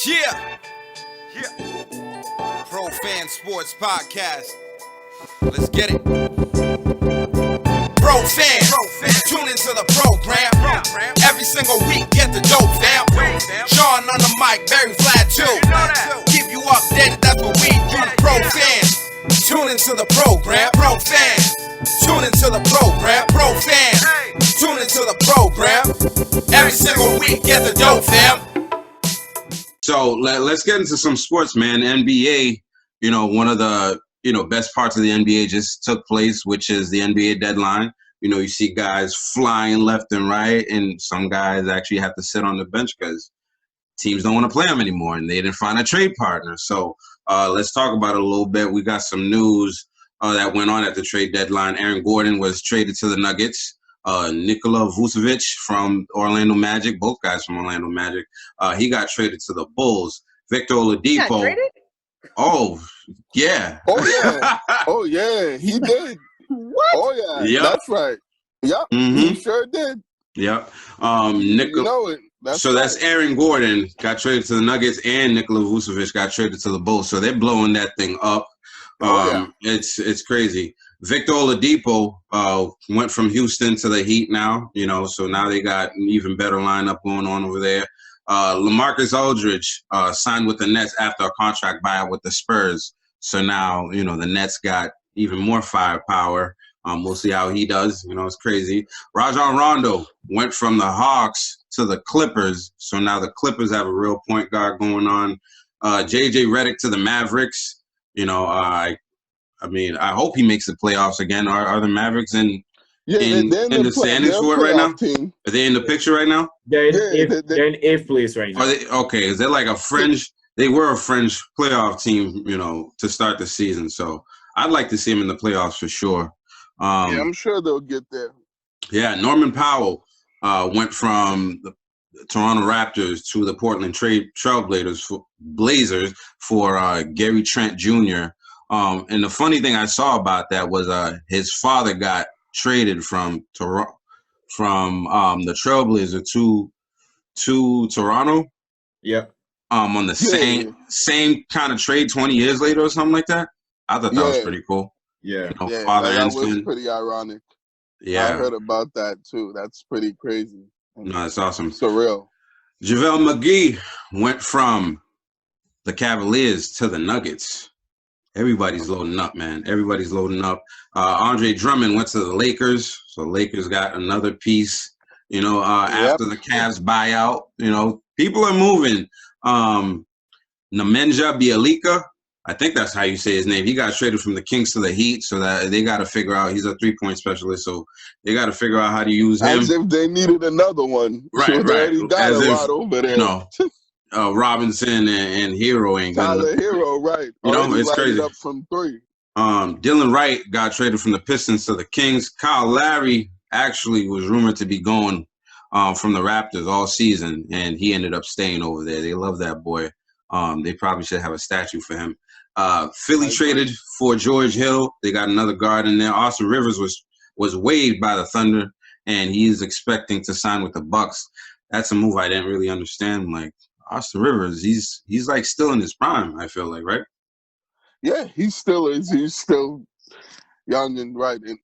Yeah. Pro Fan Sports Podcast. Let's get it. Pro fans, tune into the program. Every single week, get the dope, fam. Sean on the mic, very flat too. Keep you updated, that's what we do. Pro fans, tune into the program. Pro fans, tune into the program. Pro fans, tune into the program. Every single week, get the dope, fam. So let's get into some sports, man. NBA, one of the, best parts of the NBA just took place, which is the NBA deadline. You see guys flying left and right, and some guys actually have to sit on the bench because teams don't want to play them anymore, and they didn't find a trade partner. So let's talk about it a little bit. We got some news that went on at the trade deadline. Aaron Gordon was traded to the Nuggets. Nikola Vucevic from Orlando Magic, both guys from Orlando Magic, he got traded to the Bulls. Victor Oladipo. Oh, yeah. Oh, yeah, he did. What? Oh, yeah, yep. That's right. Yep, He sure did. Yep. That's That's Aaron Gordon got traded to the Nuggets, and Nikola Vucevic got traded to the Bulls. So they're blowing that thing up. It's crazy. Victor Oladipo went from Houston to the Heat now, so now they got an even better lineup going on over there. LaMarcus Aldridge signed with the Nets after a contract buyout with the Spurs. So now, the Nets got even more firepower. We'll see how he does. It's crazy. Rajon Rondo went from the Hawks to the Clippers. So now the Clippers have a real point guard going on. JJ Reddick to the Mavericks. I hope he makes the playoffs again. Are the Mavericks in the standings for it right now? Team. Are they in the picture right now? They're in eighth place right now. Okay, is there like a fringe? They were a fringe playoff team, to start the season. So I'd like to see them in the playoffs for sure. I'm sure they'll get there. Yeah, Norman Powell went from the Toronto Raptors to the Portland Blazers for Gary Trent Jr. And the funny thing I saw about that was his father got traded from the Trailblazer to Toronto. Yep. On the same kind of trade 20 years later or something like that. I thought that was pretty cool. Yeah. Father that and was son. pretty ironic. Yeah. I heard about that too. That's pretty crazy. No, that's awesome. Surreal. Javel Mcgee went from the Cavaliers to the Nuggets. Everybody's loading up, man. Everybody's loading up. Andre Drummond went to the Lakers. So Lakers got another piece, after the Cavs buyout. People are moving. Nemanja Bjelica, I think that's how you say his name. He got traded from the Kings to the Heat, so that they got to figure out. He's a three-point specialist, so they got to figure out how to use him. As if they needed another one. Right. They already got a lot over there. Robinson and Hero ain't good Tyler enough. Hero, right. It's crazy. Up from three. Dylan Wright got traded from the Pistons to the Kings. Kyle Lowry actually was rumored to be going from the Raptors all season, and he ended up staying over there. They love that boy. They probably should have a statue for him. Philly traded for George Hill. They got another guard in there. Austin Rivers was waived by the Thunder, and he's expecting to sign with the Bucks. That's a move I didn't really understand. Like, Austin Rivers, he's like still in his prime, I feel like, right? Yeah, he still is. He's still young and right, and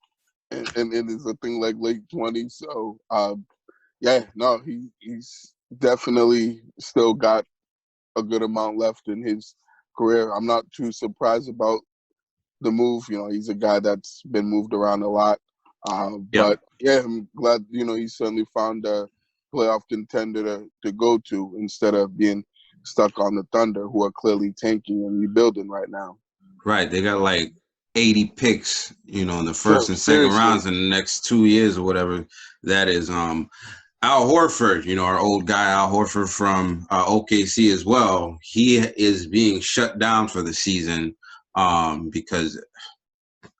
it's a thing like late 20s. So, he's definitely still got a good amount left in his career. I'm not too surprised about the move. He's a guy that's been moved around a lot. But I'm glad, he certainly found a playoff contender to go to instead of being stuck on the Thunder, who are clearly tanking and rebuilding right now. Right. They got like 80 picks, in the first and second rounds in the next 2 years or whatever that is. Al Horford, our old guy, Al Horford from OKC as well, he is being shut down for the season because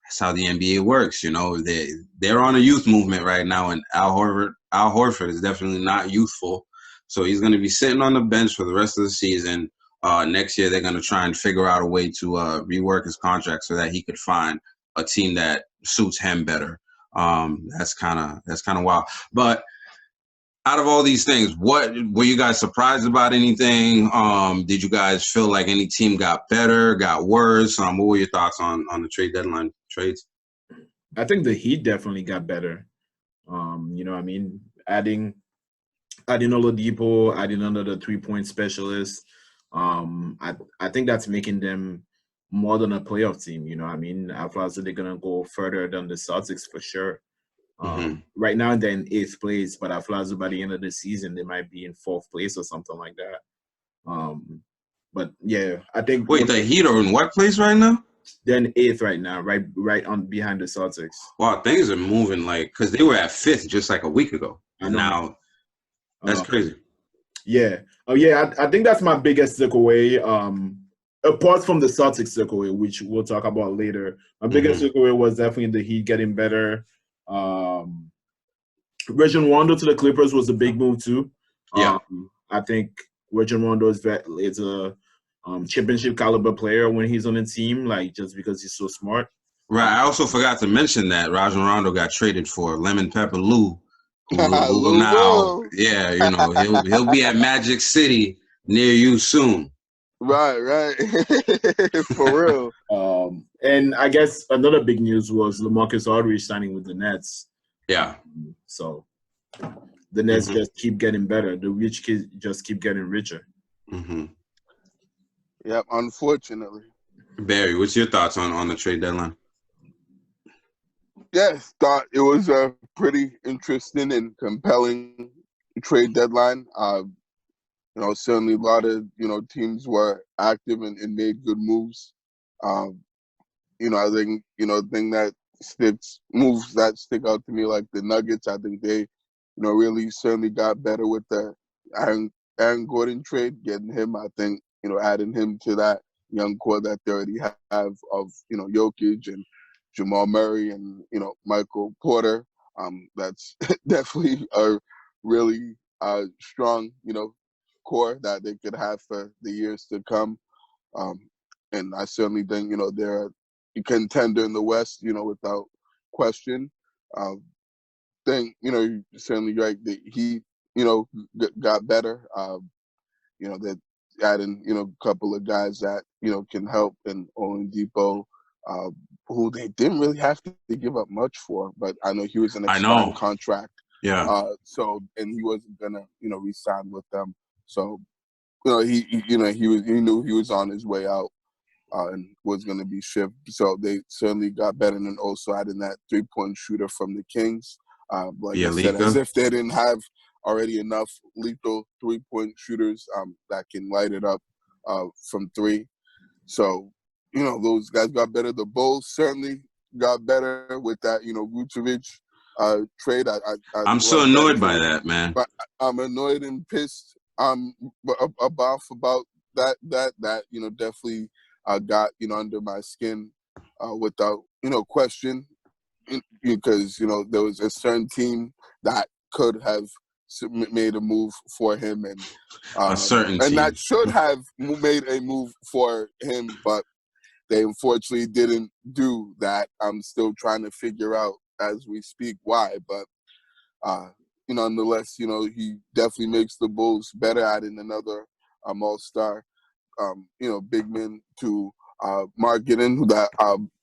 that's how the NBA works. They're on a youth movement right now, and Al Horford is definitely not youthful. So he's going to be sitting on the bench for the rest of the season. Next year, they're going to try and figure out a way to rework his contract so that he could find a team that suits him better. That's kind of wild. But out of all these things, what were you guys surprised about? Anything? Did you guys feel like any team got better, got worse? What were your thoughts on the trade deadline trades? I think the Heat definitely got better. You know what I mean? Adding Oladipo, adding another 3-point specialist. I think that's making them more than a playoff team. You know what I mean? I feel as though they're gonna go further than the Celtics for sure. Right now they're in 8th place, but I feel as though by the end of the season they might be in 4th place or something like that. But yeah, I think. Wait, the Heat are in what place right now? They're in 8th right now, right on behind the Celtics. Wow, things are moving because they were at 5th just like a week ago, and now that's crazy. Yeah. I think that's my biggest takeaway. Apart from the Celtics takeaway, which we'll talk about later, my biggest takeaway was definitely the Heat getting better. Rajon Rondo to the Clippers was a big move too. Yeah, I think Rajon Rondo is a championship caliber player when he's on the team, like just because he's so smart. Right. I also forgot to mention that Rajon Rondo got traded for Lemon Pepper Lou, who will now, he'll be at Magic City near you soon. Right. For real. And I guess another big news was LaMarcus Aldridge signing with the Nets. Yeah. So the Nets just keep getting better. The rich kids just keep getting richer. Yep, unfortunately. Barry, what's your thoughts on the trade deadline? Yes, thought it was a pretty interesting and compelling trade deadline. Certainly a lot of, teams were active and made good moves. I think, thing that moves that stick out to me, like the Nuggets, I think they, really certainly got better with the Aaron Gordon trade, getting him, I think, adding him to that young core that they already have of, Jokic and Jamal Murray and, Michael Porter. That's definitely a really strong, core that they could have for the years to come. And I certainly think, they're a contender in the West, without question. Think, you're certainly right that he, got better. That adding, a couple of guys that, can help, and Oladipo, who they didn't really have to give up much for, but I know he was an expiring contract. Yeah. And he wasn't gonna, re-sign with them. So, he knew he was on his way out, and was gonna be shipped. So they certainly got better, and also adding that 3-point shooter from the Kings. I said, as if they didn't have already enough lethal 3-point shooters that can light it up from 3. So, those guys got better. The Bulls certainly got better with that, Vucevic trade. I'm so annoyed by that, man. But I'm annoyed and pissed about that, definitely got, under my skin without, question, because, there was a certain team that could have made a move for him, and a certain team. And that should have made a move for him, but they unfortunately didn't do that. I'm still trying to figure out as we speak why, but nonetheless, he definitely makes the Bulls better, adding another all-star, big man to marketing that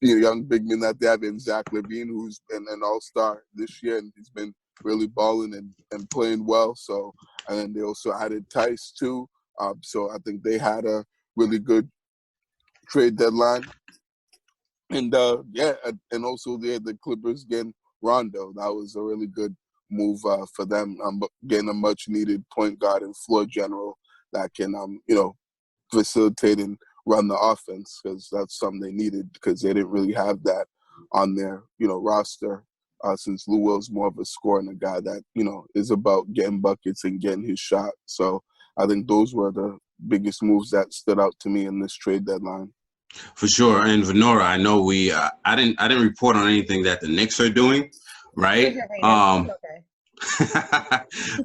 young big man that they have in Zach LaVine, who's been an all-star this year, and he's been really balling and playing well. So, and then they also added Tice too. So I think they had a really good trade deadline. And and also they had the Clippers getting Rondo. That was a really good move for them, getting a much needed point guard and floor general that can facilitate and run the offense, because that's something they needed, because they didn't really have that on their roster, since Lou Will's more of a scorer and a guy that is about getting buckets and getting his shot. So I think those were the biggest moves that stood out to me in this trade deadline. For sure. And Venora, I know I didn't report on anything that the Knicks are doing, right? Okay.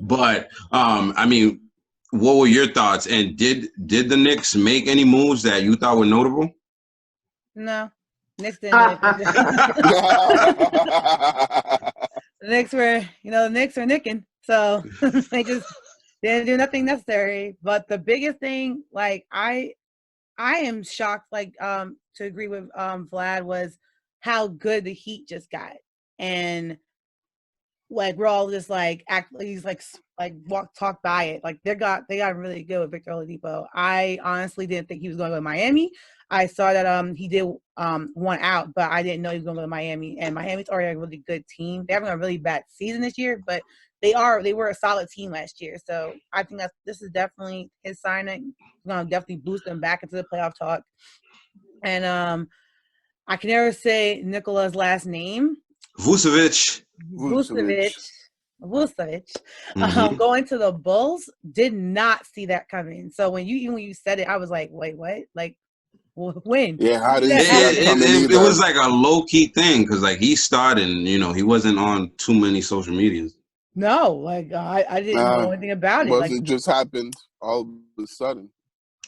But I mean, what were your thoughts? And did the Knicks make any moves that you thought were notable? No, Knicks didn't. The Knicks were, the Knicks are nicking. So they just didn't do nothing necessary. But the biggest thing, like I am shocked, like to agree with Vlad, was how good the Heat just got. And like we're all just like he's like talk by it. Like they got really good with Victor Oladipo. I honestly didn't think he was going to go to Miami. I saw that he did one out, but I didn't know he was going to go to Miami. And Miami's already a really good team. They're having a really bad season this year, but they were a solid team last year. So I think this is definitely his signing. It's going to definitely boost them back into the playoff talk. And I can never say Nikola's last name. Vucevic. Going to the Bulls, did not see that coming. So when you said it, I was like, wait, what? Like, when? Yeah, how did it was like a low key thing because like he started, and he wasn't on too many social medias. No, like I didn't know anything about it. Like it just happened all of a sudden.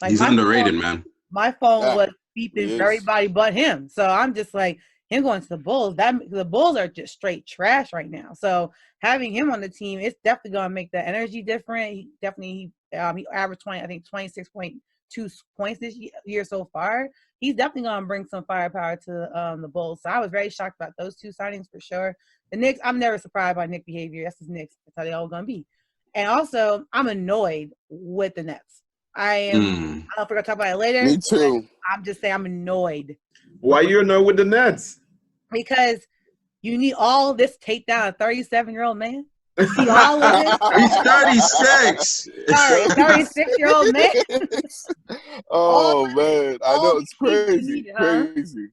Like, he's underrated, man. My phone was beeping for everybody but him. So I'm just like, him going to the Bulls, the Bulls are just straight trash right now. So having him on the team, it's definitely going to make the energy different. He averaged 26.2 points this year so far. He's definitely going to bring some firepower to the Bulls. So I was very shocked about those two signings for sure. The Knicks, I'm never surprised by Knicks behavior. That's his Knicks. That's how they all going to be. And also, I'm annoyed with the Nets. I am. I don't know if we're going to talk about it later. Me too. I'm just saying I'm annoyed. Why you annoyed with the Nets? Because you need all this tape down a 37-year-old man. See all of this? He's 36. Sorry, 36-year-old man. Oh man, I know it's crazy. Crazy.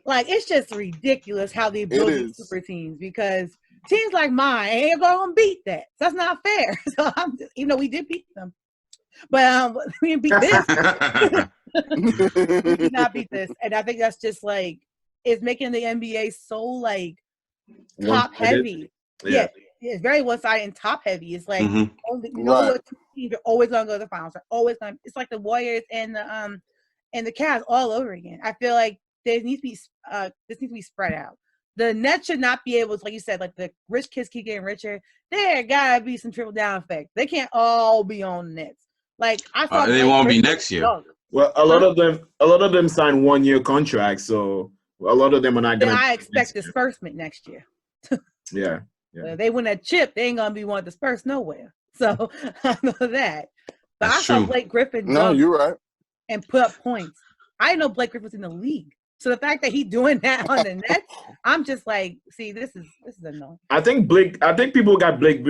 Like, it's just ridiculous how they build these super teams, because teams like mine ain't gonna beat that. So that's not fair. So I'm just, even though we did beat them, but we didn't beat this. We did not beat this, and I think that's just like, it's making the NBA so like top heavy. Yeah, it's very one-sided and top heavy. It's like what teams are always gonna go to the finals. They're always gonna. It's like the Warriors and the Cavs all over again. I feel like this needs to be spread out. The Nets should not be able to, like you said, like the rich kids keep getting richer. There gotta be some trickle down effect. They can't all be on the Nets. Like I thought they won't be next year. Well, a lot of them signed 1-year contracts, so a lot of them are not gonna. I expect disbursement next year. Yeah. They win that chip, they ain't gonna be one dispersed nowhere. So I know that. But That's I saw true. Blake Griffin you're right. and put up points. I didn't know Blake Griffin was in the league. So the fact that he's doing that on the Nets, I'm just like, see, this is annoying. I think people got Blake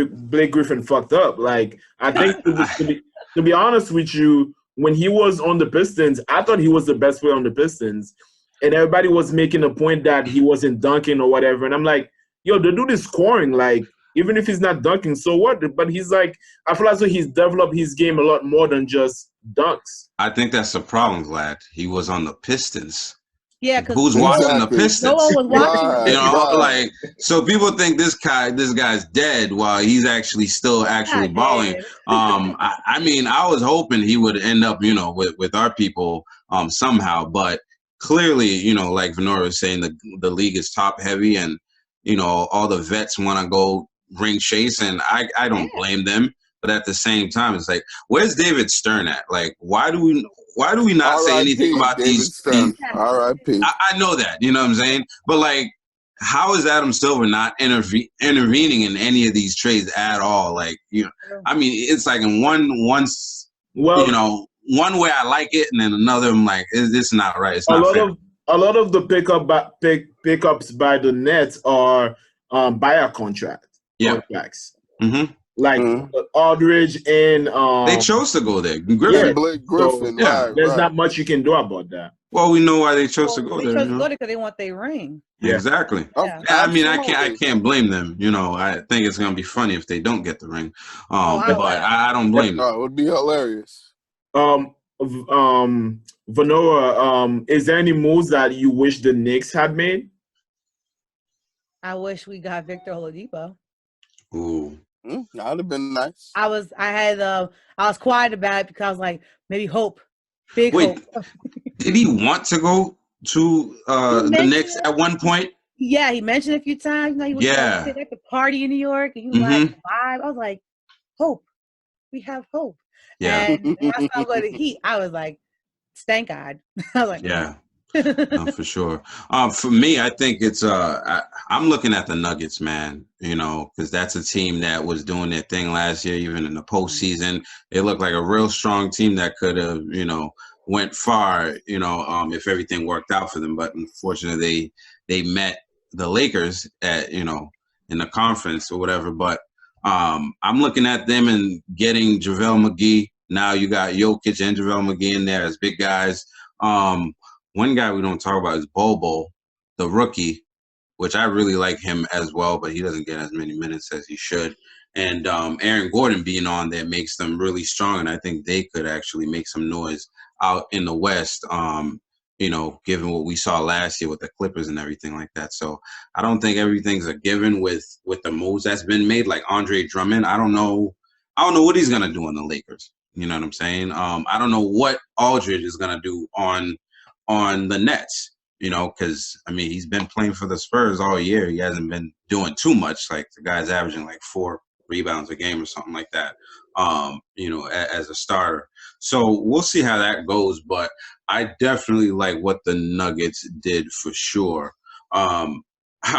Griffin fucked up. Like, I think to be honest with you, when he was on the Pistons, I thought he was the best player on the Pistons, and everybody was making a point that he wasn't dunking or whatever, and I'm like, yo, the dude is scoring. Like, even if he's not dunking, so what? But he's like, I feel as though he's developed his game a lot more than just dunks. I think that's the problem, Vlad. He was on the Pistons. Yeah, because who's watching the Pistons? No one was watching. Like, so people think this guy's dead while he's actually balling. I mean, I was hoping he would end up, with our people somehow, but clearly, like Venora was saying, the league is top heavy, and all the vets want to go ring chase, and I don't blame them. But at the same time, it's like, where's David Stern at? Like, why do we not say anything about these? R.I.P. I know that, you know what I'm saying? But like, how is Adam Silver not intervening in any of these trades at all? Like, I mean, it's like in one way I like it, and then another I'm like, it's not right. It's not fair. A lot of the pickups by the Nets are buyout contracts. Mm-hmm. Like Aldridge and they chose to go there. Blake Griffin. So, there's not much you can do about that. Well, we know why they chose to go there. They chose to go there because they want their ring. Yeah. Exactly. Yeah. I mean, I can't blame them. I think it's gonna be funny if they don't get the ring. But I don't blame them. It would be hilarious. Venora, is there any moves that you wish the Knicks had made? I wish we got Victor Oladipo. Ooh. That would have been nice. I was quiet about it because like maybe hope. Hope. Did he want to go to the Knicks at one point? Yeah, he mentioned a few times. You know, he was like at the party in New York, and he was like, vibe. I was like, hope. We have hope. Yeah. And when I saw him go to the Heat, I was like, thank God. I was like, yeah. No, for sure. For me, I think it's I'm looking at the Nuggets, man. You know, because that's a team that was doing their thing last year, even in the postseason. They looked like a real strong team that could have, you know, went far. You know, if everything worked out for them. But unfortunately, they met the Lakers at, you know, in the conference or whatever. But I'm looking at them and getting Javel Mcgee. Now you got Jokic and Javel Mcgee in there as big guys. One guy we don't talk about is Bobo, the rookie, which I really like him as well, but he doesn't get as many minutes as he should. And Aaron Gordon being on there makes them really strong, and I think they could actually make some noise out in the West, you know, given what we saw last year with the Clippers and everything like that. So I don't think everything's a given with the moves that's been made. Like Andre Drummond, I don't know what he's going to do on the Lakers. You know what I'm saying? I don't know what Aldridge is going to do on the Nets, you know, because, I mean, he's been playing for the Spurs all year. He hasn't been doing too much. Like, the guy's averaging like 4 rebounds a game or something like that, you know, as a starter. So we'll see how that goes, but I definitely like what the Nuggets did for sure. I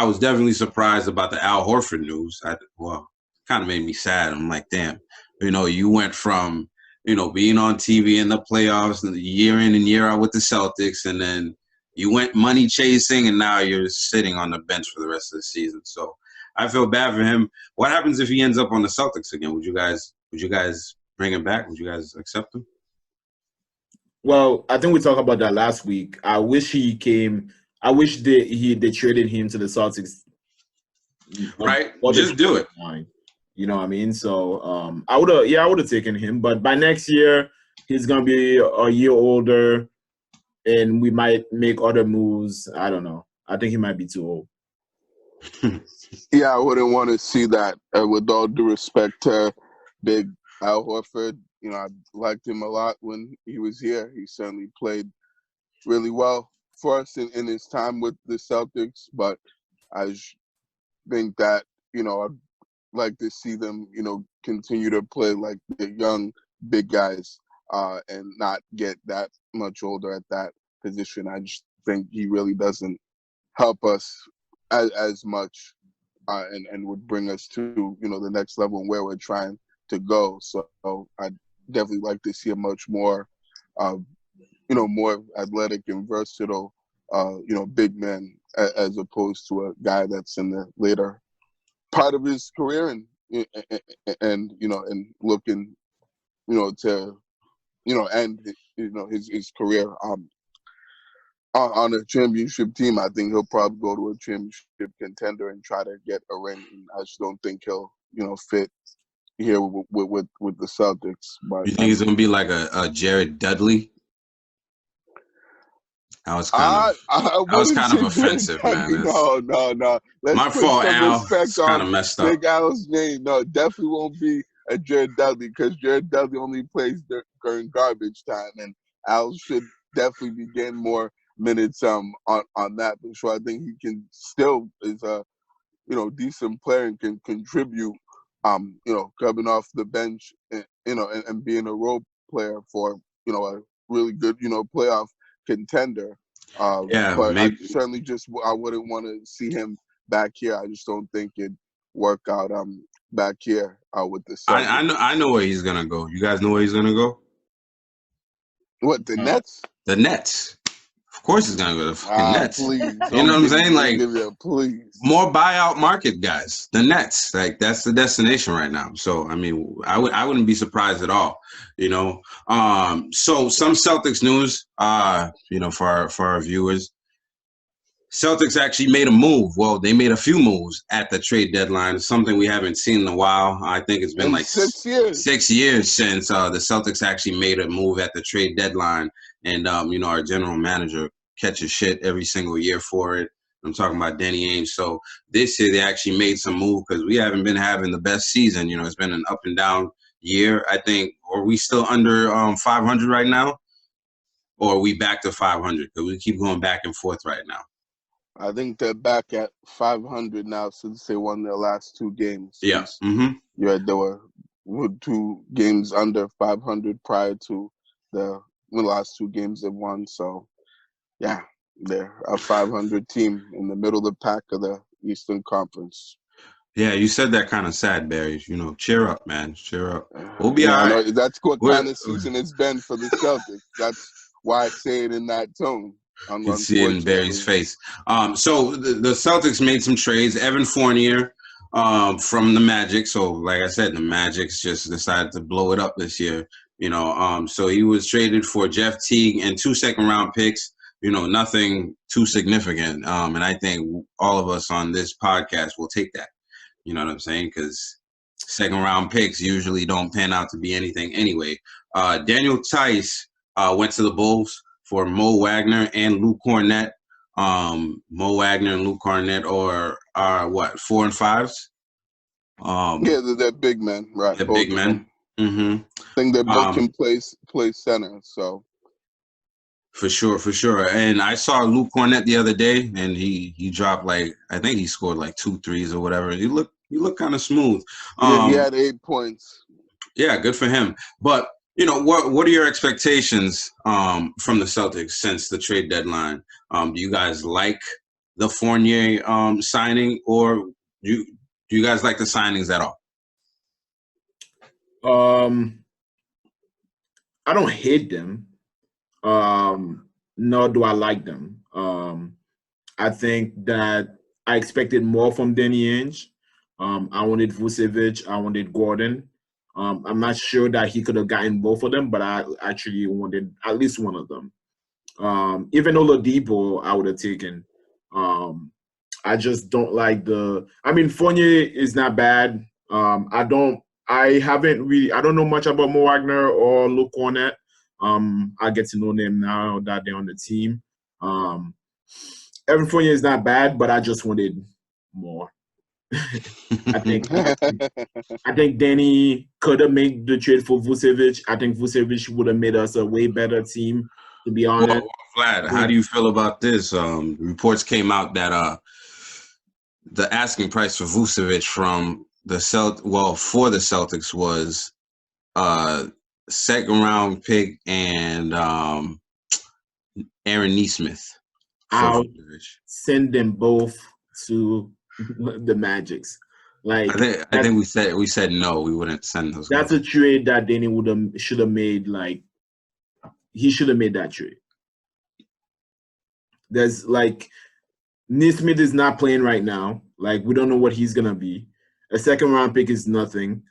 was definitely surprised about the Al Horford news. Kind of made me sad. I'm like, damn, you know, you went from, you know, being on TV in the playoffs year in and year out with the Celtics, and then you went money chasing, and now you're sitting on the bench for the rest of the season. So I feel bad for him. What happens if he ends up on the Celtics again? Would you guys bring him back? Would you guys accept him? Well, I think we talked about that last week. I wish he came. I wish they traded him to the Celtics. Right, just do it. You know what I mean? So I would have taken him, but by next year he's gonna be a year older, and we might make other moves. I don't know. I think he might be too old. Yeah, I wouldn't want to see that. With all due respect to Big Al Horford, you know, I liked him a lot when he was here. He certainly played really well for us in his time with the Celtics, but I think that, you know, I'd like to see them, you know, continue to play like the young big guys and not get that much older at that position. I just think he really doesn't help us as much and would bring us to, you know, the next level and where we're trying to go. So I'd definitely like to see a much more, you know, more athletic and versatile, you know, big man as opposed to a guy that's in the later part of his career and you know, and looking, you know, to, you know, end, you know, his career on a championship team. I think he'll probably go to a championship contender and try to get a ring. I just don't think he'll, you know, fit here with the Celtics. But you think he's gonna be like a Jared Dudley? I was kind of offensive, man. No. Let's my put fault, some Al. respect It's kind of on messed up. Big Al's name. No, definitely won't be a Jared Dudley because Jared Dudley only plays during garbage time, and Al should definitely be getting more minutes on that. But so I think he can still is a, you know, decent player and can contribute. You know, coming off the bench, you know, and being a role player for, you know, a really good, you know, playoff contender. Yeah, but maybe. I wouldn't want to see him back here. I just don't think it'd work out back here with the Celtics. I know where he's gonna go. You guys know where he's gonna go? What, the Nets? The Nets. Of course, he's gonna go to the fucking Nets. Please, you know what I'm saying? Like, please. More buyout market guys. The Nets, like, that's the destination right now. So I mean, I wouldn't be surprised at all. You know. So some Celtics news. You know, for our viewers, Celtics actually made a move. Well, they made a few moves at the trade deadline. Something we haven't seen in a while. I think it's been like 6 years. 6 years since the Celtics actually made a move at the trade deadline. And, you know, our general manager catches shit every single year for it. I'm talking about Danny Ainge. So this year they actually made some move because we haven't been having the best season. You know, it's been an up and down year. I think, are we still under 500 right now? Or are we back to 500? Because we keep going back and forth right now. I think they're back at 500 now since they won their last 2 games. Yeah. There were 2 games under 500 prior to the last 2 games they won. So, yeah, they're a 500 team in the middle of the pack of the Eastern Conference. Yeah, you said that kind of sad, Barry. Cheer up, man. Cheer up. We'll be all right. That's what kind of season it's been for the Celtics. That's why I say it in that tone. You can see it in Barry's face. So the Celtics made some trades. Evan Fournier from the Magic. So, like I said, the Magics just decided to blow it up this year. So he was traded for Jeff Teague and 2 second-round picks. Nothing too significant. And I think all of us on this podcast will take that. You know what I'm saying? Because second-round picks usually don't pan out to be anything anyway. Daniel Tice went to the Bulls for Mo Wagner and Luke Cornett. Mo Wagner and Luke Cornett are what, 4 and 5s? They're big men, right? They're big men. I think they both can play center, so. For sure. And I saw Luke Cornett the other day, and he dropped I think he scored 2 threes or whatever. He looked kind of smooth. He had 8 points. Yeah, good for him. But what are your expectations from the Celtics since the trade deadline? Do you guys like the Fournier signing, or do you guys like the signings at all? I don't hate them, nor do I like them. I think that I expected more from Danny Ainge. I wanted Vucevic. I wanted Gordon. I'm not sure that he could have gotten both of them, but I actually wanted at least one of them. Even Oladipo, I would have taken. I just don't like Fournier is not bad. I don't know much about Mo Wagner or Luke Cornett. I get to know them now that they're on the team. Evan Fournier is not bad, but I just wanted more. I think Danny could have made the trade for Vucevic. I think Vucevic would have made us a way better team, to be honest. Well, Vlad, how do you feel about this? Reports came out that the asking price for Vucevic from for the Celtics was second round pick and Aaron Nesmith. I'll send them both to the Magics. I think we said no, we wouldn't send those. That's a trade that Danny should have made. He should have made that trade. There's Nesmith is not playing right now. We don't know what he's gonna be. A second round pick is nothing.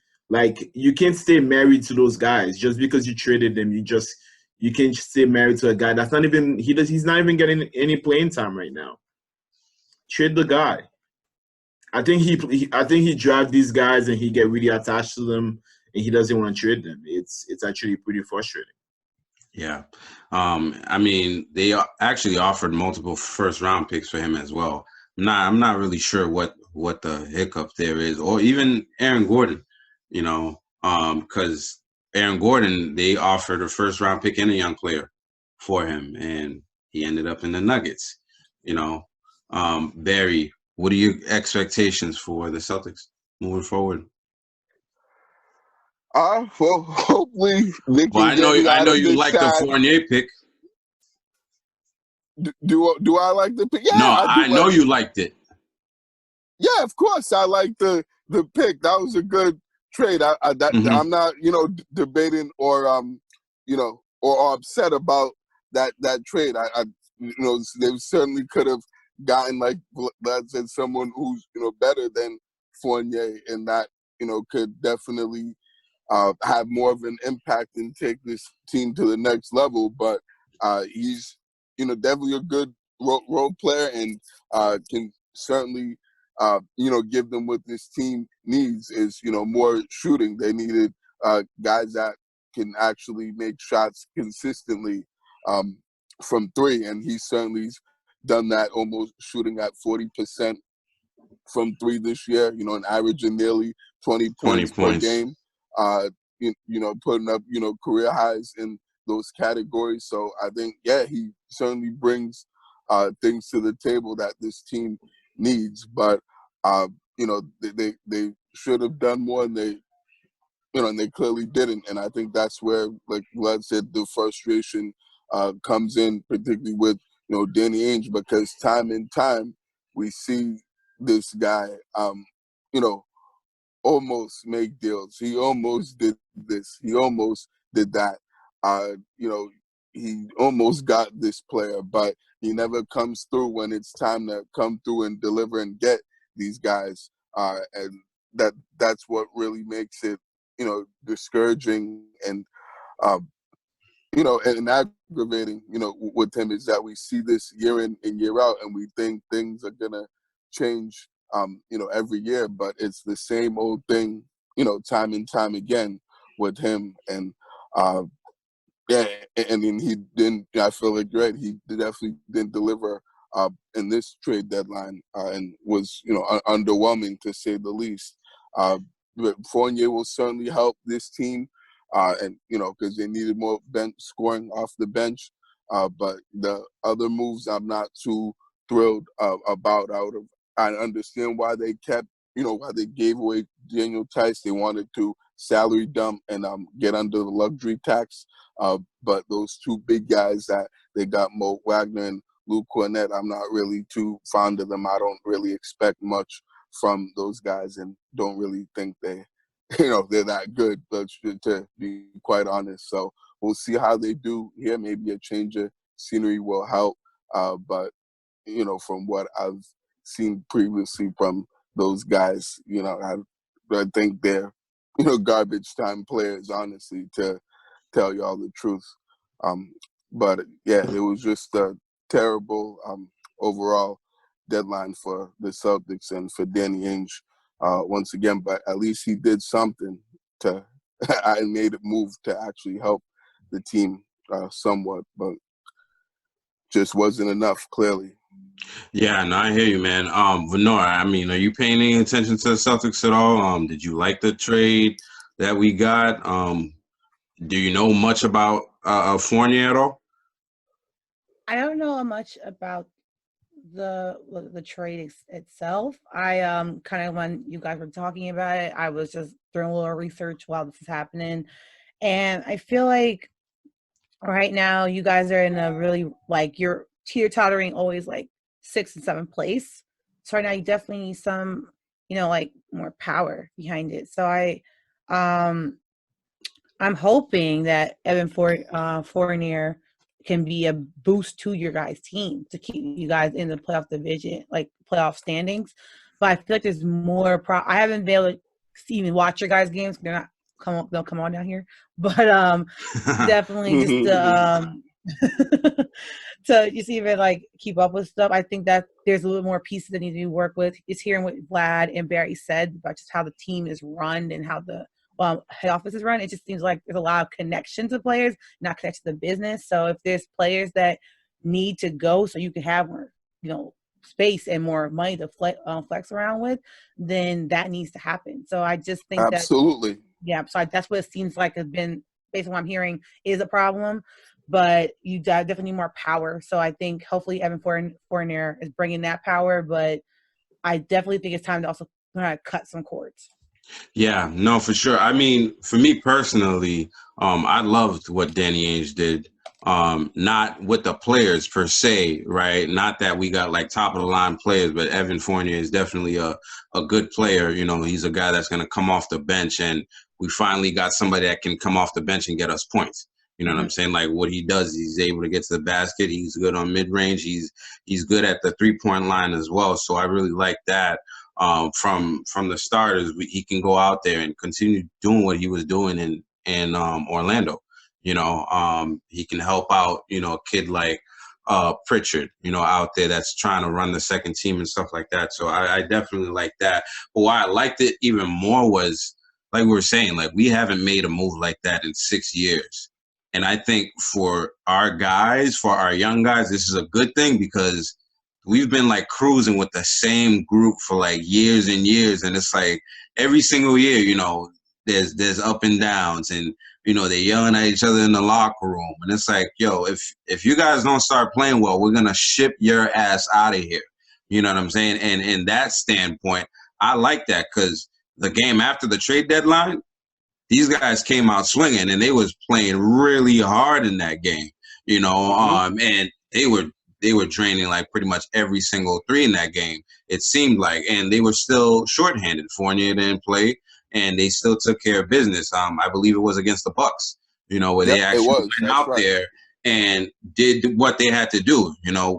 You can't stay married to those guys just because you traded them. You can't stay married to a guy that's not even he's not even getting any playing time right now. Trade the guy. I think he drives these guys and he get really attached to them and he doesn't want to trade them. It's actually pretty frustrating. Yeah. They actually offered multiple first round picks for him as well. I'm not really sure what the hiccup there is, or even Aaron Gordon, because Aaron Gordon, they offered a first round pick and a young player for him, and he ended up in the Nuggets. Barry, what are your expectations for the Celtics moving forward? Well, hopefully they can I know you like the Fournier pick. Do I like the pick? Yeah, no, I know you liked it. Yeah, of course I like the pick. That was a good trade. I'm not debating or or upset about that trade. They certainly could have gotten, like Vlad said, someone who's better than Fournier, and that could definitely have more of an impact and take this team to the next level. But he's definitely a good role player and can certainly give them what this team needs is more shooting. They needed guys that can actually make shots consistently from 3, and he certainly's done that, almost shooting at 40% from 3 this year, and averaging nearly 20 points per game, putting up, career highs in those categories. So I think, he certainly brings things to the table that this team needs. But they should have done more, and they clearly didn't. And I think that's where, like Vlad said, the frustration comes in, particularly with Danny Ainge, because time and time we see this guy, almost make deals. He almost did this. He almost did that. He almost got this player, but he never comes through when it's time to come through and deliver and get these guys. And that's what really makes it, discouraging and, and aggravating, with him, is that we see this year in and year out, and we think things are gonna change, every year, but it's the same old thing, time and time again with him. And and then he didn't. I feel like you're right. He definitely didn't deliver in this trade deadline, and was underwhelming, to say the least. But Fournier will certainly help this team, and because they needed more bench scoring off the bench. But the other moves, I'm not too thrilled about. I understand why they kept, why they gave away Daniel Tice. They wanted to salary dump and get under the luxury tax. But those two big guys that they got, Mo Wagner and Luke Cornett, I'm not really too fond of them. I don't really expect much from those guys, and don't really think they're that good, but to be quite honest. So we'll see how they do here. Maybe a change of scenery will help. But from what I've seen previously from those guys, I think they're, garbage time players, honestly, to tell y'all the truth. But yeah, it was just a terrible overall deadline for the Celtics and for Danny Ainge once again. But at least he did something I made a move to actually help the team somewhat, but just wasn't enough, clearly. Yeah, no, I hear you, man. Venora, I mean, are you paying any attention to the Celtics at all? Did you like the trade that we got? Do you know much about Fournier at all? I don't know much about the trade itself. I kind of, when you guys were talking about it, I was just doing a little research while this is happening, and I feel like right now you guys are in a really, like, you're teeter-tottering always like 6th and 7th place. So right now you definitely need some, like, more power behind it. So I'm hoping that Evan Fournier can be a boost to your guys' team to keep you guys in the playoff division, like playoff standings. But I feel like there's more. I haven't been able to even watch your guys' games. They'll come on down here. But definitely just to just even like keep up with stuff. I think that there's a little more pieces that need to be worked with. It's hearing what Vlad and Barry said about just how the team is run and how the head office is run. It just seems like there's a lot of connection to players, not connected to the business. So if there's players that need to go so you can have more, space and more money to flex around with, then that needs to happen. So I just think absolutely. So that's what it seems like has been, based on what I'm hearing, is a problem. But you definitely need more power. So I think hopefully Evan Fournier is bringing that power. But I definitely think it's time to also cut some cords. Yeah, no, for sure. I mean, for me personally, I loved what Danny Ainge did. Not with the players per se, right? Not that we got like top of the line players, but Evan Fournier is definitely a good player. He's a guy that's going to come off the bench, and we finally got somebody that can come off the bench and get us points. You know what I'm saying? Like what he does, he's able to get to the basket. He's good on mid-range. He's good at the three-point line as well. So I really like that. From the starters, he can go out there and continue doing what he was doing in Orlando. He can help out, a kid like Pritchard, out there that's trying to run the second team and stuff like that. So I definitely like that. But why I liked it even more was, like we were saying, like we haven't made a move like that in 6 years. And I think for our guys, for our young guys, this is a good thing because we've been like cruising with the same group for like years and years. And it's like every single year, there's up and downs. And, they're yelling at each other in the locker room. And it's like, yo, if you guys don't start playing well, we're going to ship your ass out of here. You know what I'm saying? And in that standpoint, I like that because the game after the trade deadline, these guys came out swinging and they was playing really hard in that game, and they were draining like pretty much every single three in that game, it seemed like, and they were still shorthanded. Fournier didn't play, and they still took care of business. I believe it was against the Bucks, where they actually went out there and did what they had to do.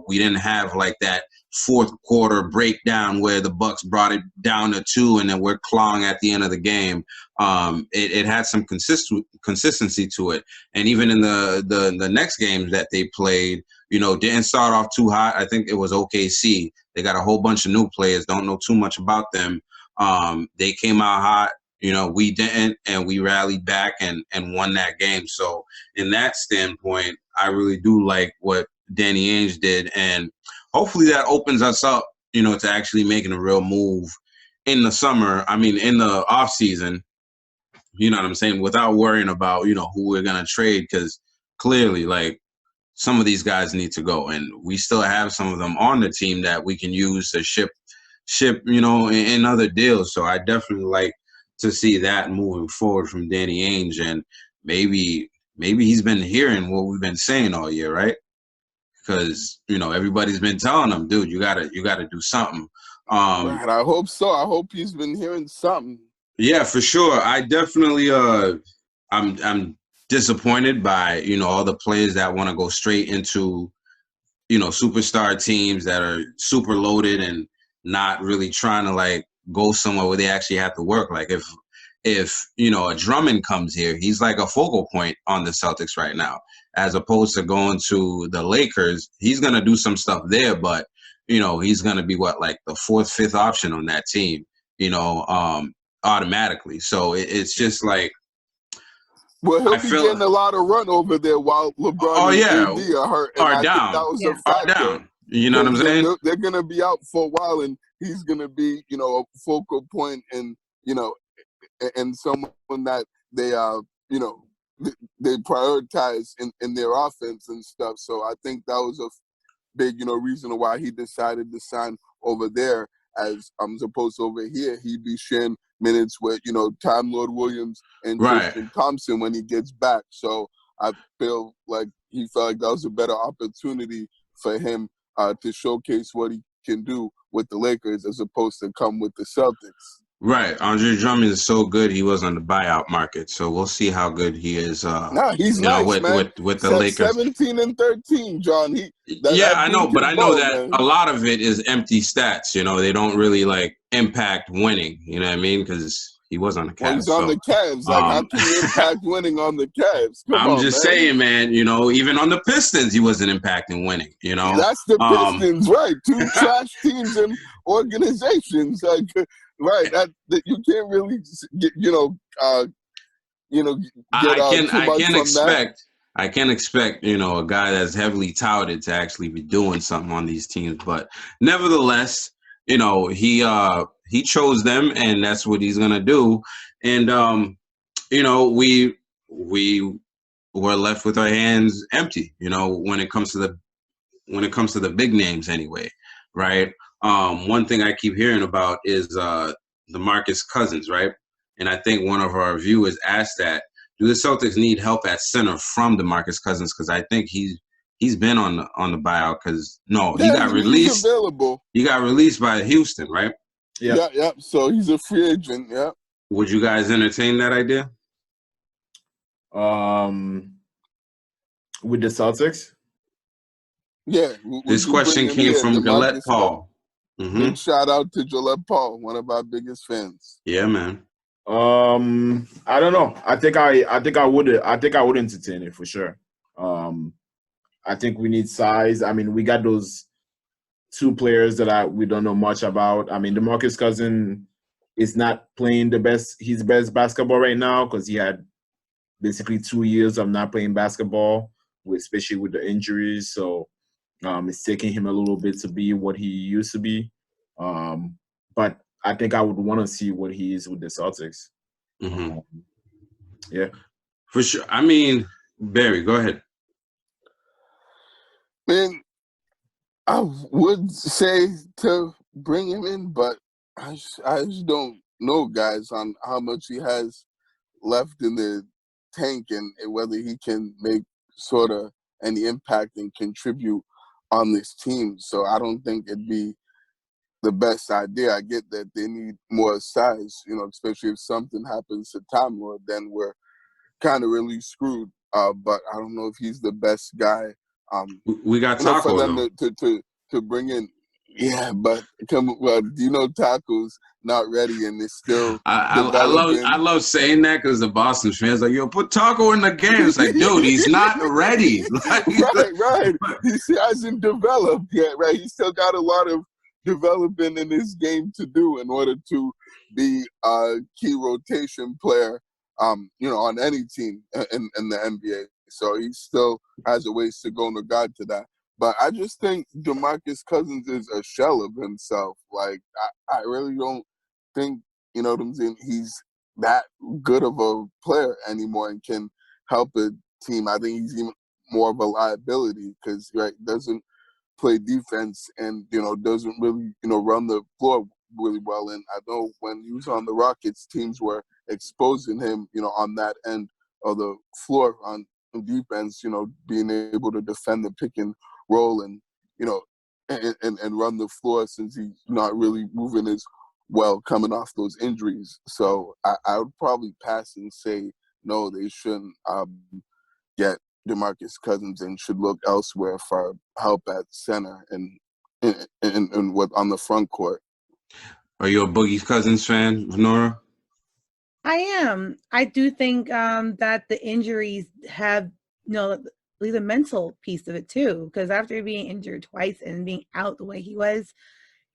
We didn't have like that fourth quarter breakdown where the Bucks brought it down to 2 and then we're clawing at the end of the game. It had some consistency to it. And even in the next games that they played, didn't start off too hot. I think it was OKC. They got a whole bunch of new players. Don't know too much about them. They came out hot. We didn't, and we rallied back and won that game. So in that standpoint, I really do like what Danny Ainge did. And hopefully that opens us up, to actually making a real move in the summer. I mean, in the off season, you know what I'm saying? Without worrying about, who we're going to trade, because clearly, like, some of these guys need to go. And we still have some of them on the team that we can use to ship, in other deals. So I definitely like to see that moving forward from Danny Ainge. And maybe he's been hearing what we've been saying all year, right? Because, everybody's been telling him, dude, you gotta do something. Right, I hope so. I hope he's been hearing something. Yeah, for sure. I definitely I'm disappointed by, all the players that want to go straight into, superstar teams that are super loaded and not really trying to like go somewhere where they actually have to work. Like if a Drummond comes here, he's like a focal point on the Celtics right now, as opposed to going to the Lakers. He's going to do some stuff there, but, he's going to be like the 4th, 5th option on that team, automatically. So it's just like, well, he'll be getting a lot of run over there while LeBron and AD are hurt. And I think that was a factor. You know what I'm saying? They're going to be out for a while, and he's going to be, a focal point and, and someone that they, they prioritize in their offense and stuff. So I think that was a big, reason why he decided to sign over there as opposed to over here. He'd be sharing minutes with, Time Lord Williams and Tristan Thompson when he gets back. So I feel like he felt like that was a better opportunity for him to showcase what he can do with the Lakers as opposed to come with the Celtics. Right. Andre Drummond is so good he was on the buyout market. So we'll see how good he is he's nice, man. With the Lakers. 17 and 13, John. I know, but I know that a lot of it is empty stats. They don't really like impact winning. You know what I mean? Because he was on the Cavs. Well, he's on the Cavs. Like, how can you impact winning on the Cavs? I'm just saying, man, even on the Pistons, he wasn't impacting winning, That's the Pistons, right? 2 trash teams and organizations. Like, right. That you can't really get, I can't expect, a guy that's heavily touted to actually be doing something on these teams. But nevertheless, he chose them, and that's what he's gonna do. And we were left with our hands empty. When it comes to the big names, anyway, right? One thing I keep hearing about is Demarcus Cousins, right? And I think one of our viewers asked that, do the Celtics need help at center from Demarcus Cousins? Because I think he's been on the buyout. Because he got released. Available. He got released by Houston, right? Yeah. So he's a free agent. Yeah. Would you guys entertain that idea? With the Celtics? Yeah. This question came from Gillette Paul. Mm-hmm. Big shout out to Gillette Paul, one of our biggest fans. Yeah, man. I don't know. I think I would entertain it for sure. I think we need size. I mean, we got those 2 players that we don't know much about. I mean, DeMarcus Cousins is not playing his best basketball right now because he had basically 2 years of not playing basketball, especially with the injuries. So it's taking him a little bit to be what he used to be. But I think I would want to see what he is with the Celtics. Mm-hmm. Yeah. For sure. I mean, Barry, go ahead. Man, I would say to bring him in, but I just don't know, guys, on how much he has left in the tank and whether he can make sort of any impact and contribute on this team. So I don't think it'd be the best idea. I get that they need more size, especially if something happens to Time Lord, then we're kind of really screwed. But I don't know if he's the best guy. We got Taco, for them though. to bring in. Yeah, but Taco's not ready and it's still developing. I love saying that because the Boston fans are like, yo, put Taco in the game. It's like, dude, he's not ready. Right. He hasn't developed yet, right? He's still got a lot of developing in his game to do in order to be a key rotation player, on any team in the NBA. So he still has a ways to go in regard to that. But I just think Demarcus Cousins is a shell of himself. Like, I really don't think, you know what I'm saying, he's that good of a player anymore and can help a team. I think he's even more of a liability because, right, doesn't play defense and, doesn't really, run the floor really well. And I know when he was on the Rockets, teams were exposing him, on that end of the floor on defense, being able to defend the pick and roll and and run the floor since he's not really moving as well coming off those injuries. So I would probably pass and say no, they shouldn't get Demarcus Cousins and should look elsewhere for help at center and what on the front court. Are you a Boogie Cousins fan, Nora? I am. I do think that the injuries have, the mental piece of it too. Because after being injured twice and being out the way he was,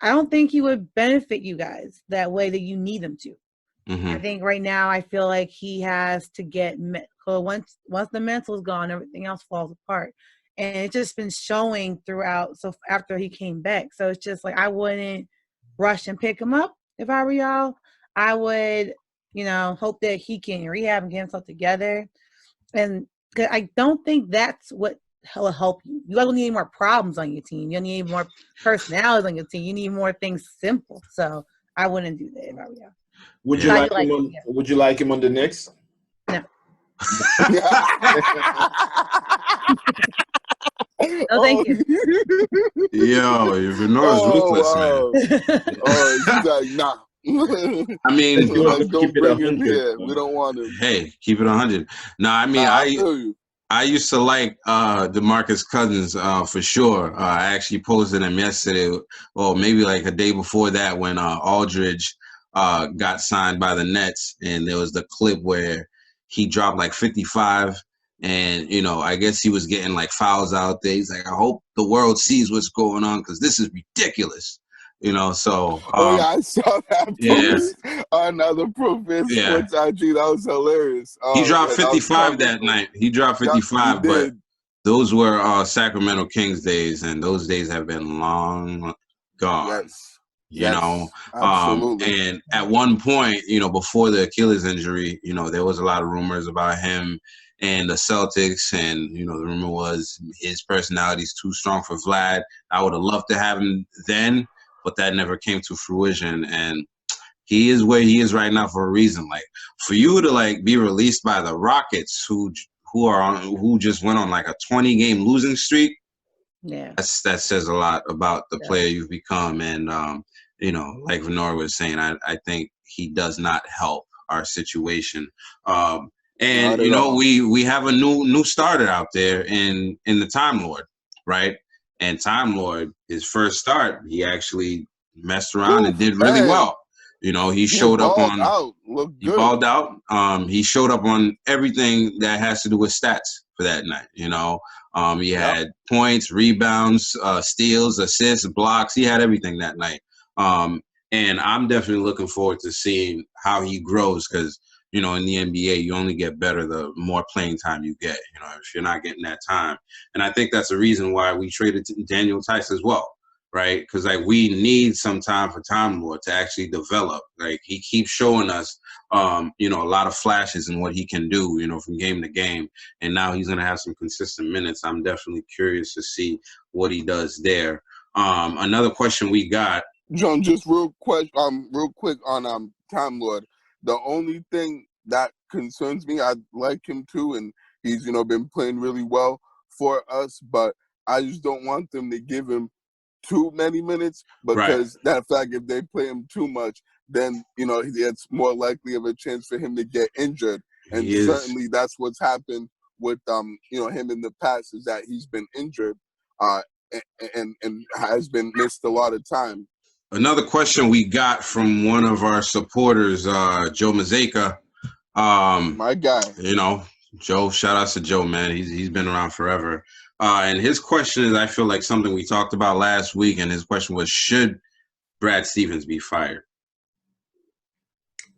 I don't think he would benefit you guys that way that you need him to. Mm-hmm. I think right now I feel like he has to get once the mental is gone, everything else falls apart, and it's just been showing throughout. So after he came back, so it's just like I wouldn't rush and pick him up if I were y'all. I would, hope that he can rehab and get himself together, and cause I don't think that's what will help you. You don't need more problems on your team. You need more personalities on your team. You need more things simple. So I wouldn't do that if I were y'all. Would you like him on the Knicks? No. No, thank you. Yo, Venora's ruthless, man. He's like, nah. I mean, don't bring him here. We don't want him. Hey, keep it 100. No, I mean, I used to like DeMarcus Cousins for sure. I actually posted him yesterday, or maybe like a day before that, when Aldridge got signed by the Nets, and there was the clip where he dropped like 55, and I guess he was getting like fouls out there. He's like, I hope the world sees what's going on because this is ridiculous. So I saw that post on the Profit Sports IG. That was hilarious. He dropped 55 that night. He dropped 55, but those were Sacramento Kings days, and those days have been long gone. Yes. And at one point, before the Achilles injury, there was a lot of rumors about him and the Celtics, and the rumor was his personality is too strong for Vlad. I would have loved to have him then, but that never came to fruition, and he is where he is right now for a reason. Like, for you to like be released by the Rockets, who just went on like a 20-game losing streak, that says a lot about the player you've become. And like Venora was saying, I think he does not help our situation. And we have a new starter out there in the Time Lord, right? And Time Lord, his first start, he actually messed around and did really well. He showed up on. He balled out. He showed up on everything that has to do with stats for that night. He had points, rebounds, steals, assists, blocks. He had everything that night. And I'm definitely looking forward to seeing how he grows because, in the NBA, you only get better the more playing time you get, if you're not getting that time. And I think that's the reason why we traded Daniel Tice as well, right? Because like we need some time for Time Lord to actually develop. Like he keeps showing us, you know, a lot of flashes in what he can do, you know, from game to game. And now he's gonna have some consistent minutes. I'm definitely curious to see what he does there. Another question we got. John, just real quick on Time Lord. The only thing that concerns me, I like him too, and he's, you know, been playing really well for us, but I just don't want them to give him too many minutes, because that fact, if they play him too much, then, you know, it's more likely of a chance for him to get injured. And certainly that's what's happened with you know, him in the past, is that he's been injured and has been missed a lot of time. Another question we got from one of our supporters, Joe Mazeka. My guy. You know, Joe, shout out to Joe, man. He's been around forever. And his question is, I feel like something we talked about last week, and his question was, should Brad Stevens be fired?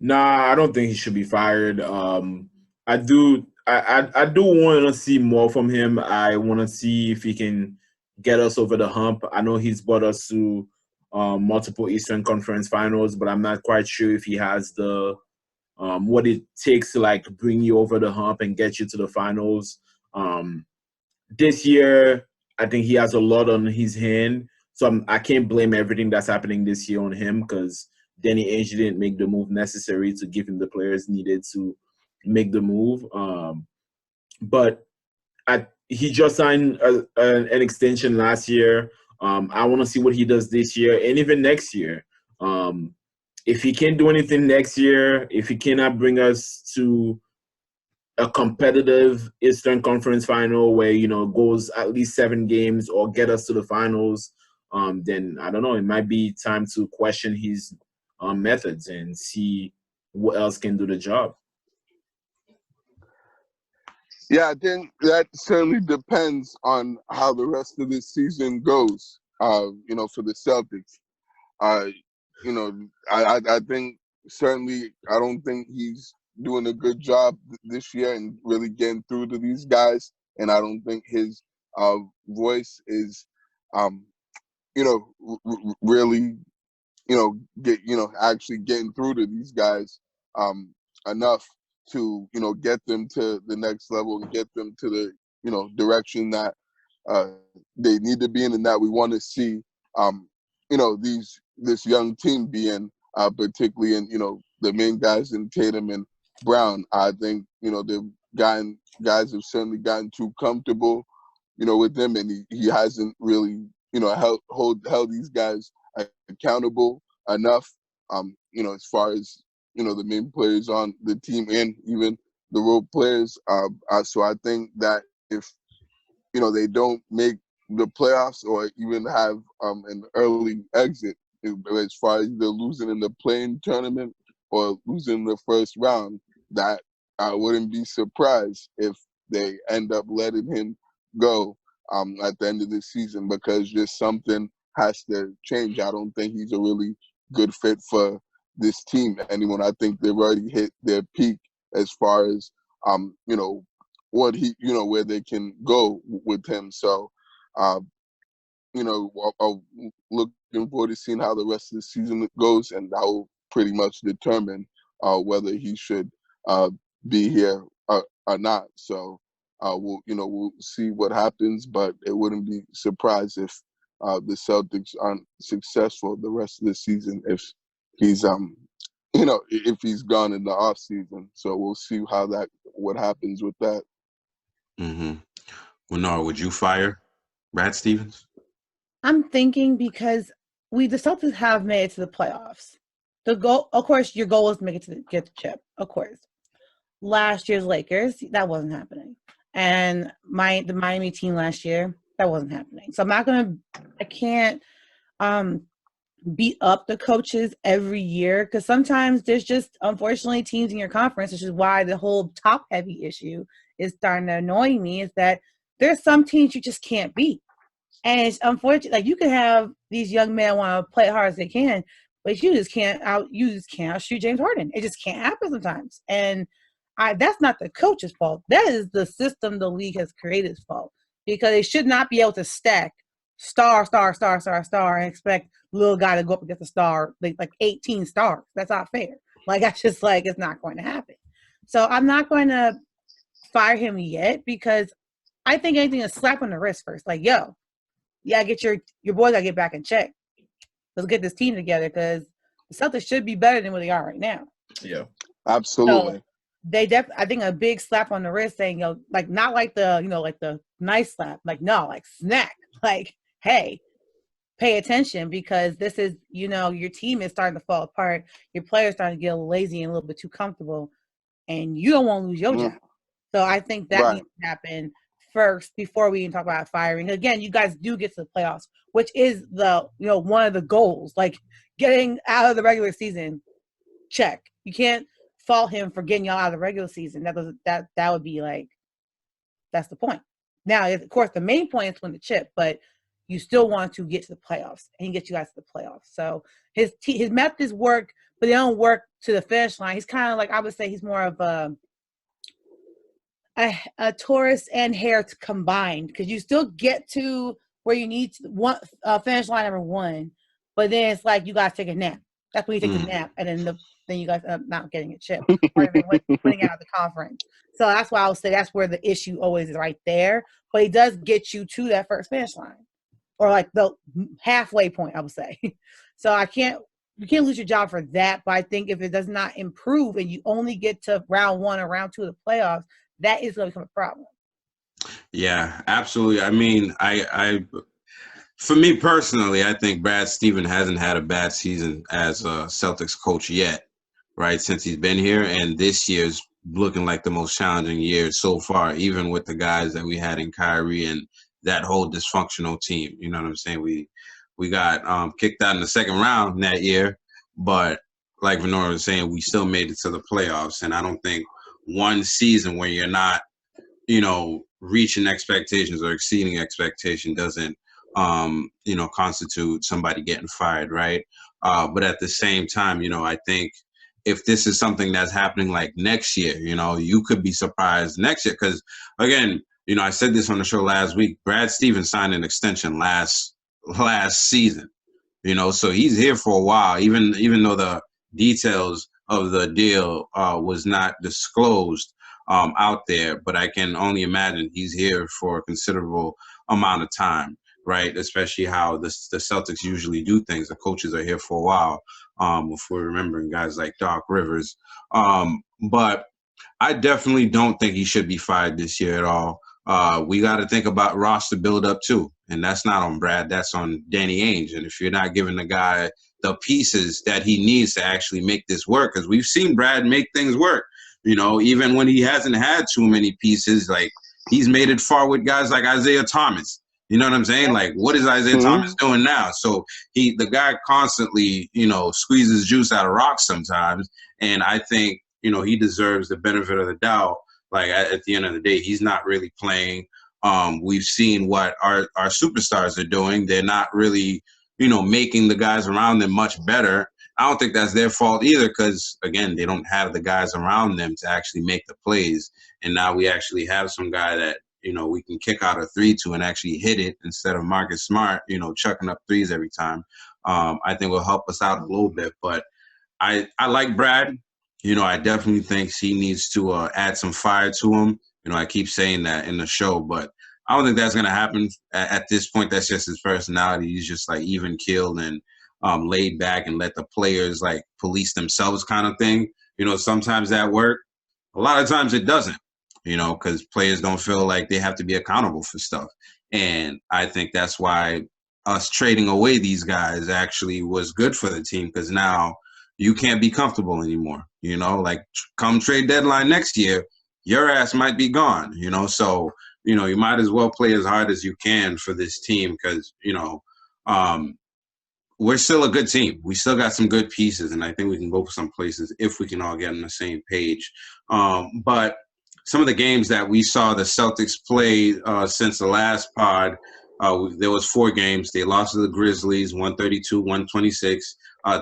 Nah, I don't think he should be fired. I do want to see more from him. I want to see if he can get us over the hump. I know he's brought us to multiple Eastern Conference Finals, but I'm not quite sure if he has the what it takes to like bring you over the hump and get you to the finals. This year, I think he has a lot on his hand, so I can't blame everything that's happening this year on him, because Danny Ainge didn't make the move necessary to give him the players needed to make the move. But he just signed an extension last year. I want to see what he does this year and even next year. If he can't do anything next year, if he cannot bring us to a competitive Eastern Conference final where, you know, goes at least 7 games or get us to the finals, then I don't know. It might be time to question his methods and see what else can do the job. Yeah, I think that certainly depends on how the rest of this season goes, you know, for the Celtics. You know, I think certainly I don't think he's doing a good job this year and really getting through to these guys. And I don't think his voice is, you know, really, you know, actually getting through to these guys enough to, you know, get them to the next level and get them to the, you know, direction that they need to be in and that we want to see, you know, this young team be in, particularly in, you know, the main guys in Tatum and Brown. I think, you know, the guys have certainly gotten too comfortable, you know, with him, and he hasn't really, you know, held these guys accountable enough, you know, as far as, you know, the main players on the team and even the role players. So I think that if, you know, they don't make the playoffs or even have an early exit, as far as either losing in the play-in tournament or losing the first round, that I wouldn't be surprised if they end up letting him go at the end of the season, because just something has to change. I don't think he's a really good fit for this team anymore. I think they've already hit their peak as far as you know, what he, you know, where they can go with him. So you know, I'll looking forward to seeing how the rest of the season goes, and that will pretty much determine whether he should be here or not. So we'll see what happens, but it wouldn't be surprised if the Celtics aren't successful the rest of the season if he's you know, if he's gone in the off season. So we'll see what happens with that. Mm-hmm. Well, no, would you fire Brad Stevens? I'm thinking because the Celtics have made it to the playoffs. The goal, of course, your goal is to make it to get the chip, of course. Last year's Lakers, that wasn't happening. And the Miami team last year, that wasn't happening. So I can't beat up the coaches every year, because sometimes there's just, unfortunately, teams in your conference, which is why the whole top-heavy issue is starting to annoy me, is that there's some teams you just can't beat. And it's unfortunate. Like, you can have these young men want to play hard as they can, but you just can't outshoot James Harden. It just can't happen sometimes. And that's not the coach's fault. That is the system the league has created's fault, because they should not be able to stack star, and expect little guy to go up against a star, like 18 stars. That's not fair. Like, that's just like, it's not going to happen. So I'm not going to fire him yet because I think anything is slap on the wrist first. Like, yo, get your boys gotta get back in check. Let's get this team together because the Celtics should be better than what they are right now. Yeah, absolutely. So I think a big slap on the wrist saying, like not like the, like the nice slap, like no, like snack, like, hey, pay attention because this is, your team is starting to fall apart. Your players starting to get a little lazy and a little bit too comfortable, and you don't want to lose your job. So I think that needs to happen first before we even talk about firing. Again, you guys do get to the playoffs, which is the, one of the goals, like getting out of the regular season. Check. You can't fault him for getting y'all out of the regular season. That would be like, that's the point. Now, of course, the main point is win the chip, but you still want to get to the playoffs and get you guys to the playoffs. So his methods work, but they don't work to the finish line. He's kind of like, I would say he's more of a Taurus and Hare combined, because you still get to where you need to finish line number 1, but then it's like you guys take a nap. That's when you take a nap, and then you guys end up not getting a chip or winning out of the conference. So that's why I would say that's where the issue always is, right there. But he does get you to that first finish line, or like the halfway point, I would say. So you can't lose your job for that. But I think if it does not improve and you only get to round 1 or round 2 of the playoffs, that is going to become a problem. Yeah, absolutely. I mean, for me personally, I think Brad Stevens hasn't had a bad season as a Celtics coach yet, right, since he's been here. And this year's looking like the most challenging year so far, even with the guys that we had in Kyrie and that whole dysfunctional team. You know what I'm saying? We got kicked out in the second round that year, but like Venora was saying, we still made it to the playoffs. And I don't think one season where you're not, reaching expectations or exceeding expectation doesn't constitute somebody getting fired, right? But at the same time, I think if this is something that's happening like next year, you could be surprised next year. Because, again, I said this on the show last week, Brad Stevens signed an extension last season, so he's here for a while, even though the details of the deal was not disclosed out there. But I can only imagine he's here for a considerable amount of time. Right, especially how the Celtics usually do things. The coaches are here for a while. If we're remembering guys like Doc Rivers, but I definitely don't think he should be fired this year at all. We got to think about roster build-up too, and that's not on Brad. That's on Danny Ainge. And if you're not giving the guy the pieces that he needs to actually make this work, because we've seen Brad make things work. Even when he hasn't had too many pieces, like he's made it far with guys like Isaiah Thomas. You know what I'm saying? Like, what is Isaiah Thomas doing now? So the guy constantly, squeezes juice out of rocks sometimes. And I think, he deserves the benefit of the doubt. Like, at the end of the day, he's not really playing. We've seen what our superstars are doing. They're not really, making the guys around them much better. I don't think that's their fault either because, again, they don't have the guys around them to actually make the plays. And now we actually have some guy that, we can kick out a 3-2 and actually hit it instead of Marcus Smart, chucking up threes every time. I think will help us out a little bit. But I like Brad. I definitely think he needs to add some fire to him. I keep saying that in the show, but I don't think that's going to happen at this point. That's just his personality. He's just like even keeled and laid back and let the players like police themselves kind of thing. Sometimes that works. A lot of times it doesn't. Because players don't feel like they have to be accountable for stuff. And I think that's why us trading away these guys actually was good for the team because now you can't be comfortable anymore. Like come trade deadline next year, your ass might be gone, So, you might as well play as hard as you can for this team because, we're still a good team. We still got some good pieces, and I think we can go for some places if we can all get on the same page. But some of the games that we saw the Celtics play since the last pod, there was 4 games. They lost to the Grizzlies, 132-126.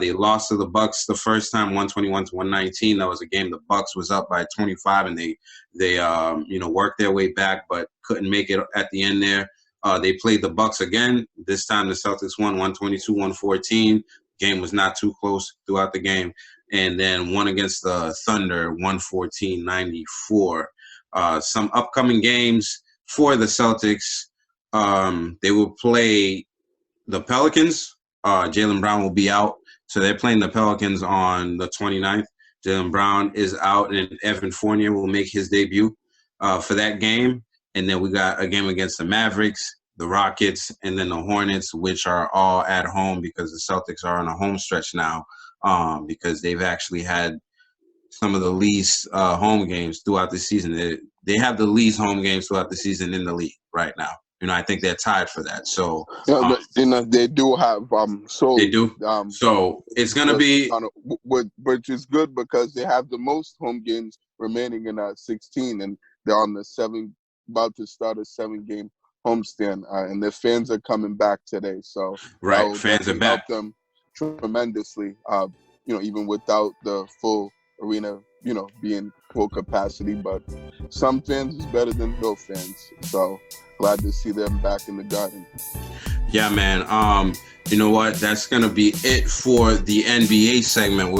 They lost to the Bucks the first time, 121-119. That was a game the Bucks was up by 25, and they worked their way back, but couldn't make it at the end there. They played the Bucks again. This time the Celtics won 122-114. Game was not too close throughout the game. And then won against the Thunder 114-94. Some upcoming games for the Celtics. They will play the Pelicans. Jaylen Brown will be out. So they're playing the Pelicans on the 29th. Jaylen Brown is out, and Evan Fournier will make his debut for that game. And then we got a game against the Mavericks, the Rockets, and then the Hornets, which are all at home because the Celtics are on a home stretch now because they've actually had some of the least home games throughout the season. They have the least home games throughout the season in the league right now. I think they're tied for that. So they do have they do. So it's gonna be which is good because they have the most home games remaining in 16, and they're on the about to start a 7-game homestand, and their fans are coming back today. So right, fans are back. Help them tremendously. Even without the full arena, being full capacity, but some fans is better than no fans. So glad to see them back in the Garden. Yeah, man. You know what? That's gonna be it for the NBA segment.